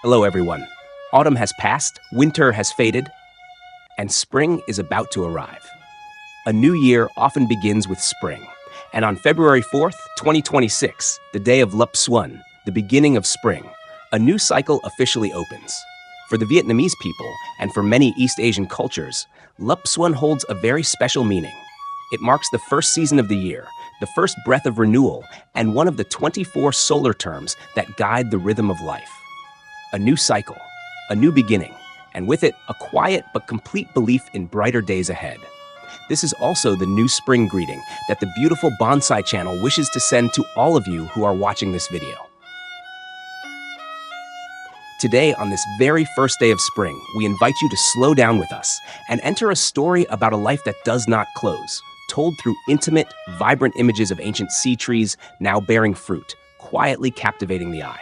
Hello, everyone. Autumn has passed, winter has faded, and spring is about to arrive. A new year often begins with spring, and on February 4th, 2026, the day of Lup Suan, the beginning of spring, a new cycle officially opens. For the Vietnamese people, and for many East Asian cultures, Lup Suan holds a very special meaning. It marks the first season of the year, the first breath of renewal, and one of the 24 solar terms that guide the rhythm of life. A new cycle, a new beginning, and with it, a quiet but complete belief in brighter days ahead. This is also the new spring greeting that the beautiful Bonsai channel wishes to send to all of you who are watching this video. Today, on this very first day of spring, we invite you to slow down with us and enter a story about a life that does not close, told through intimate, vibrant images of ancient sea trees now bearing fruit, quietly captivating the eye.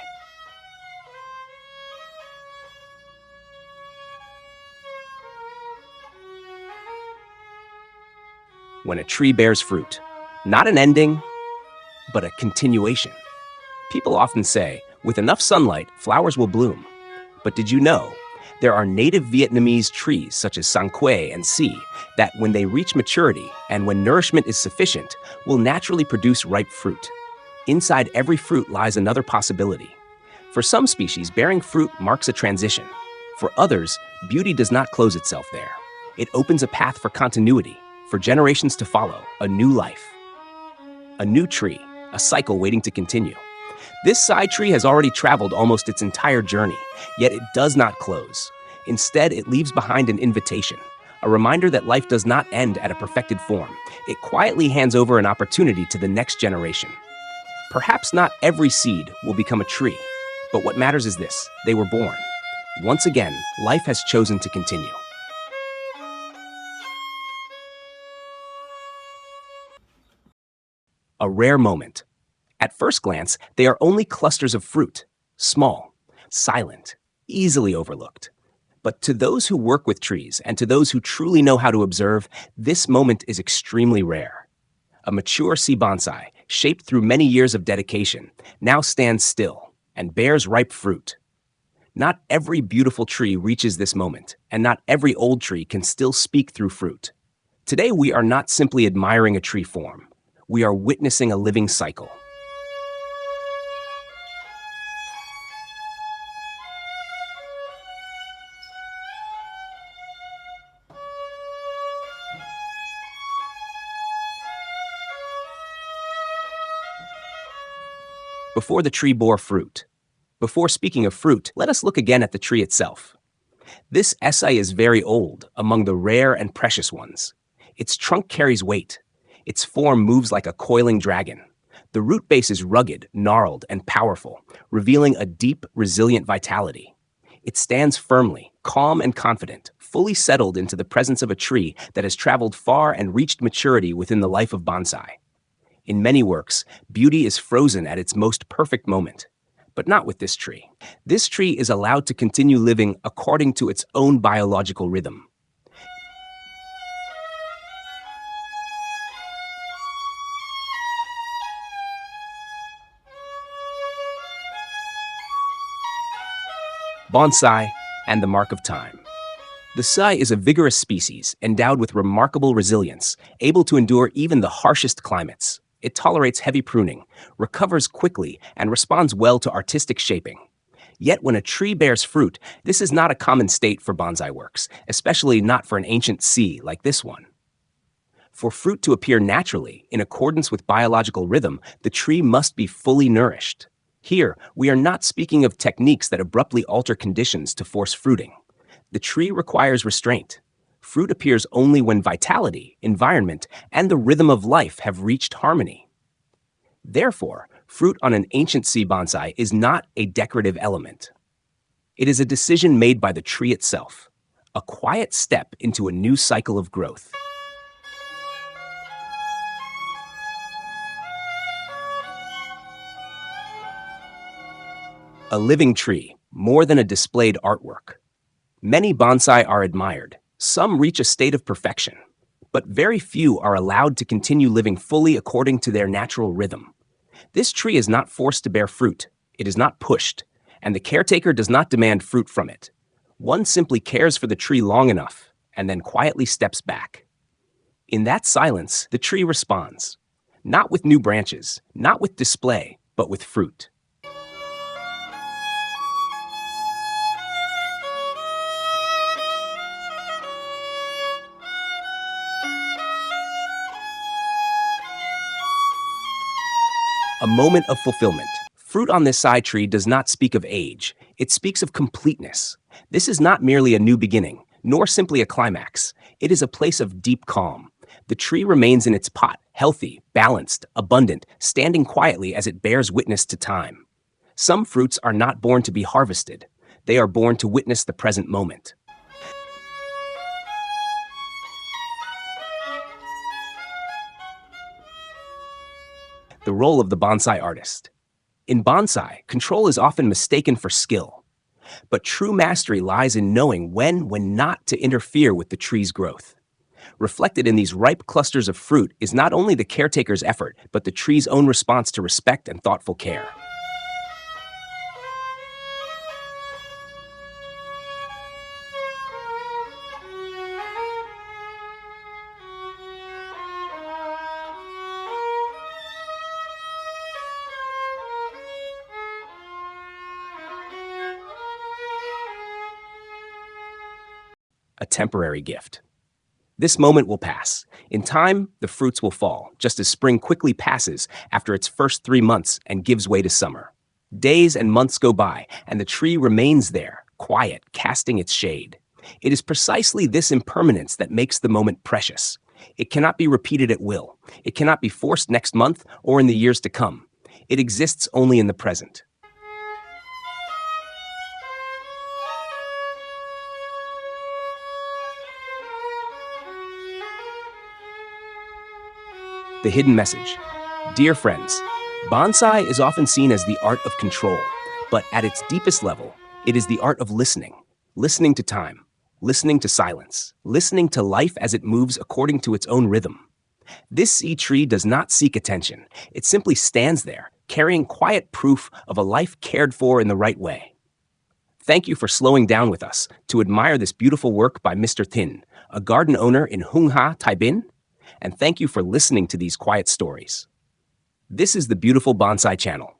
When a tree bears fruit, not an ending, but a continuation. People often say, with enough sunlight, flowers will bloom. But did you know, there are native Vietnamese trees such as Sang Quay and Si that when they reach maturity and when nourishment is sufficient, will naturally produce ripe fruit. Inside every fruit lies another possibility. For some species, bearing fruit marks a transition. For others, beauty does not close itself there. It opens a path for continuity, for generations to follow, a new life. A new tree, a cycle waiting to continue. This side tree has already traveled almost its entire journey, yet it does not close. Instead, it leaves behind an invitation, a reminder that life does not end at a perfected form. It quietly hands over an opportunity to the next generation. Perhaps not every seed will become a tree, but what matters is this: they were born. Once again, life has chosen to continue. A rare moment. At first glance, they are only clusters of fruit, small, silent, easily overlooked. But to those who work with trees and to those who truly know how to observe, this moment is extremely rare. A mature sea bonsai, shaped through many years of dedication, now stands still and bears ripe fruit. Not every beautiful tree reaches this moment, and not every old tree can still speak through fruit. Today, we are not simply admiring a tree form. We are witnessing a living cycle. Before the tree bore fruit. Before speaking of fruit, let us look again at the tree itself. This essay is very old, among the rare and precious ones. Its trunk carries weight. Its form moves like a coiling dragon. The root base is rugged, gnarled, and powerful, revealing a deep, resilient vitality. It stands firmly, calm and confident, fully settled into the presence of a tree that has traveled far and reached maturity within the life of bonsai. In many works, beauty is frozen at its most perfect moment. But not with this tree. This tree is allowed to continue living according to its own biological rhythm. Bonsai and the mark of time. The sai is a vigorous species, endowed with remarkable resilience, able to endure even the harshest climates. It tolerates heavy pruning, recovers quickly, and responds well to artistic shaping. Yet when a tree bears fruit, this is not a common state for bonsai works, especially not for an ancient sea like this one. For fruit to appear naturally, in accordance with biological rhythm, the tree must be fully nourished. Here, we are not speaking of techniques that abruptly alter conditions to force fruiting. The tree requires restraint. Fruit appears only when vitality, environment, and the rhythm of life have reached harmony. Therefore, fruit on an ancient sea bonsai is not a decorative element. It is a decision made by the tree itself, a quiet step into a new cycle of growth. A living tree, more than a displayed artwork. Many bonsai are admired. Some reach a state of perfection, but very few are allowed to continue living fully according to their natural rhythm. This tree is not forced to bear fruit. It is not pushed, and the caretaker does not demand fruit from it. One simply cares for the tree long enough and then quietly steps back. In that silence, the tree responds, not with new branches, not with display, but with fruit. A moment of fulfillment. Fruit on this side tree does not speak of age, it speaks of completeness. This is not merely a new beginning, nor simply a climax. It is a place of deep calm. The tree remains in its pot, healthy, balanced, abundant, standing quietly as it bears witness to time. Some fruits are not born to be harvested. They are born to witness the present moment. The role of the bonsai artist. In bonsai, control is often mistaken for skill. But true mastery lies in knowing when not to interfere with the tree's growth. Reflected in these ripe clusters of fruit is not only the caretaker's effort, but the tree's own response to respect and thoughtful care. A temporary gift. This moment will pass. In time, the fruits will fall, just as spring quickly passes after its first 3 months and gives way to summer. Days and months go by, and the tree remains there, quiet, casting its shade. It is precisely this impermanence that makes the moment precious. It cannot be repeated at will. It cannot be forced next month or in the years to come. It exists only in the present. The hidden message. Dear friends, bonsai is often seen as the art of control, but at its deepest level, it is the art of listening. Listening to time, listening to silence, listening to life as it moves according to its own rhythm. This sea tree does not seek attention. It simply stands there, carrying quiet proof of a life cared for in the right way. Thank you for slowing down with us to admire this beautiful work by Mr. Thin, a garden owner in Hung Ha, Taibin. And thank you for listening to these quiet stories. This is the Beautiful Bonsai Channel.